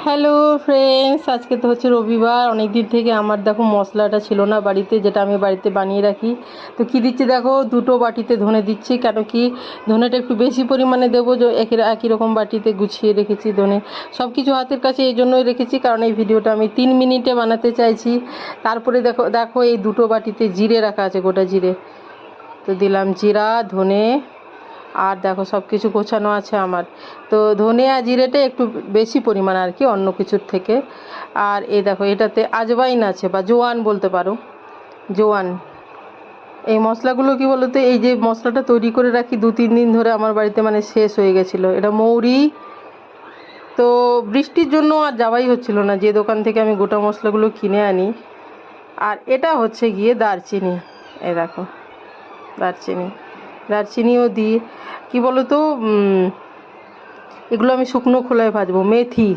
Hello friends, আজকে তো হচ্ছে রবিবার। অনেক দিন থেকে আমার দেখো মশলাটা ছিল না বাড়িতে, যেটা আমি বাড়িতে বানিয়ে রাখি। তো কী দিচ্ছি দেখো, দুটো বাটিতে ধনে দিচ্ছি। কেন কি ধনেটা একটু বেশি পরিমাণে দেবো, যে একই রকম বাটিতে গুছিয়ে রেখেছি ধনে। সব কিছু হাতের কাছে এই জন্যই রেখেছি, কারণ এই ভিডিওটা আমি 3 মিনিটে বানাতে চাইছি। তারপরে দেখো দেখো এই দুটো বাটিতে জিরে রাখা আছে, গোটা জিরে। তো দিলাম জিরা, ধনে, আর দেখো সব কিছু গোছানো আছে আমার। তো ধনে আর জিরেটা একটু বেশি পরিমাণ আর কি অন্য কিছুর থেকে। আর এই দেখো এটাতে আজওয়াইন আছে, বা জোয়ান বলতে পারো, জোয়ান। এই মশলাগুলো কি বলতো, এই যে মশলাটা তৈরি করে রাখি 2-3 দিন ধরে আমার বাড়িতে, মানে শেষ হয়ে গেছিলো। এটা মৌরি। তো বৃষ্টির জন্য আর যাওয়াই হচ্ছিল না যে দোকান থেকে আমি গোটা মশলাগুলো কিনে আনি। আর এটা হচ্ছে গিয়ে দারচিনি। এই দেখো দারচিনি, দারচিনিও দিই। কী বলো তো, এগুলো আমি শুকনো খোলায় ভাজবো। মেথি,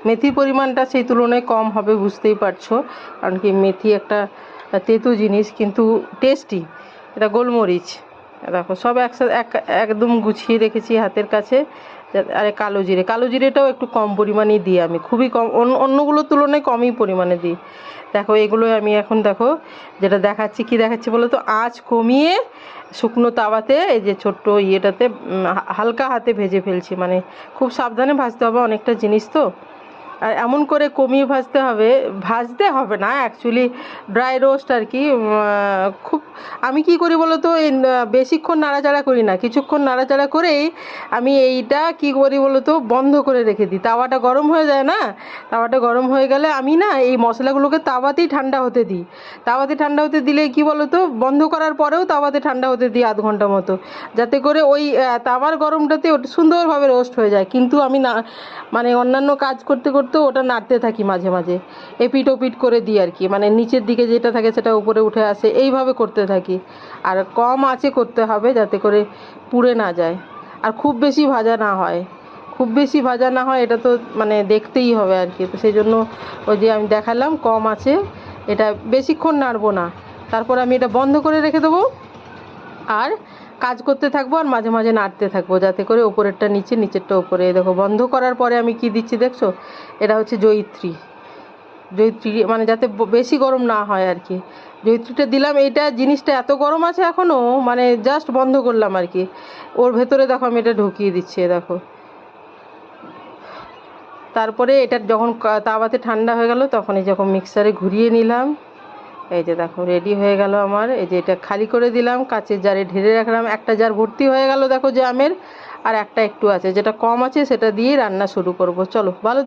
মেথির পরিমাণটা সেই তুলনায় কম হবে, বুঝতেই পারছো, কারণ কি মেথি একটা তেতো জিনিস, কিন্তু টেস্টি। এটা গোলমরিচ, দেখো সব একসাথে একদম গুছিয়ে রেখেছি হাতের কাছে। আরে কালো জিরে, কালো জিরেটাও একটু কম পরিমাণেই দিই আমি, খুবই কম, অন্যগুলোর তুলনায় কমই পরিমাণে দিই। দেখো এগুলো আমি এখন দেখো যেটা দেখাচ্ছি, কি দেখাচ্ছি বলো তো, আঁচ কমিয়ে শুকনো তাওয়াতে, এই যে ছোট্ট ইয়েটাতে হালকা হাতে ভেজে ফেলছি। মানে খুব সাবধানে ভাজতে হবে, অনেকটা জিনিস তো। আর এমন করে কমিয়ে ভাজতে হবে না অ্যাকচুয়ালি, ড্রাই রোস্ট আর কি। খুব আমি কি করি বলো তো, এই বেশিক্ষণ নাড়াচাড়া করি না, কিছুক্ষণ নাড়াচাড়া করেই আমি এইটা কি করি বলো তো, বন্ধ করে রেখে দিই। তাওয়াটা গরম হয়ে যায় না, তাওয়াটা গরম হয়ে গেলে আমি না এই মশলাগুলোকে তাওয়াতেই ঠান্ডা হতে দিই। তাওয়াতে ঠান্ডা হতে দিলে কি বলো তো, বন্ধ করার পরেও তাওয়াতে ঠান্ডা হতে দিই আধ ঘন্টা মতো, যাতে করে ওই তাওয়ার গরমটাতে ওটা সুন্দরভাবে রোস্ট হয়ে যায়। কিন্তু আমি না, মানে অন্যান্য কাজ করতে করতে ওটা নাড়তে থাকি, মাঝে মাঝে এপিট ওপিট করে দিই আর কি, মানে নিচের দিকে যেটা থাকে সেটা উপরে উঠে আসে, এইভাবে করতে থাকি। আর কম আঁচে করতে হবে, যাতে করে পুড়ে না যায়, আর খুব বেশি ভাজা না হয়। খুব বেশি ভাজা না হয় এটা তো মানে দেখতেই হবে আর কি। তো সেই জন্য ওই যে আমি দেখালাম কম আছে, এটা বেশিক্ষণ নাড়বো না। তারপর আমি এটা বন্ধ করে রেখে দেবো, আর কাজ করতে থাকবো, আর মাঝে মাঝে নাড়তে থাকবো, যাতে করে ওপরেরটা নিচে, নিচেরটা ওপরে। দেখো বন্ধ করার পরে আমি কি দিচ্ছি দেখছো, এটা হচ্ছে জয়িত্রী। জয়িত্রী মানে যাতে বেশি গরম না হয় আর কি, জয়িত্রীটা দিলাম। এইটা জিনিসটা এত গরম আছে এখনও, মানে জাস্ট বন্ধ করলাম আর কি, ওর ভেতরে দেখো আমি এটা ঢুকিয়ে দিচ্ছি, দেখো। তারপরে এটা যখন তাওয়াতে ঠান্ডা হয়ে গেল, তখন এই যখন মিক্সারে ঘুরিয়ে নিলাম, এই যে দেখো রেডি হয়ে গেল আমার। এই যে এটা খালি করে দিলাম, কাচের জারে ঢেলে রাখলাম। একটা জার ভর্তি হয়ে গেল দেখো জামের, আর একটা একটু আছে, যেটা কম আছে সেটা দিয়ে রান্না শুরু করব। চলো ভালো।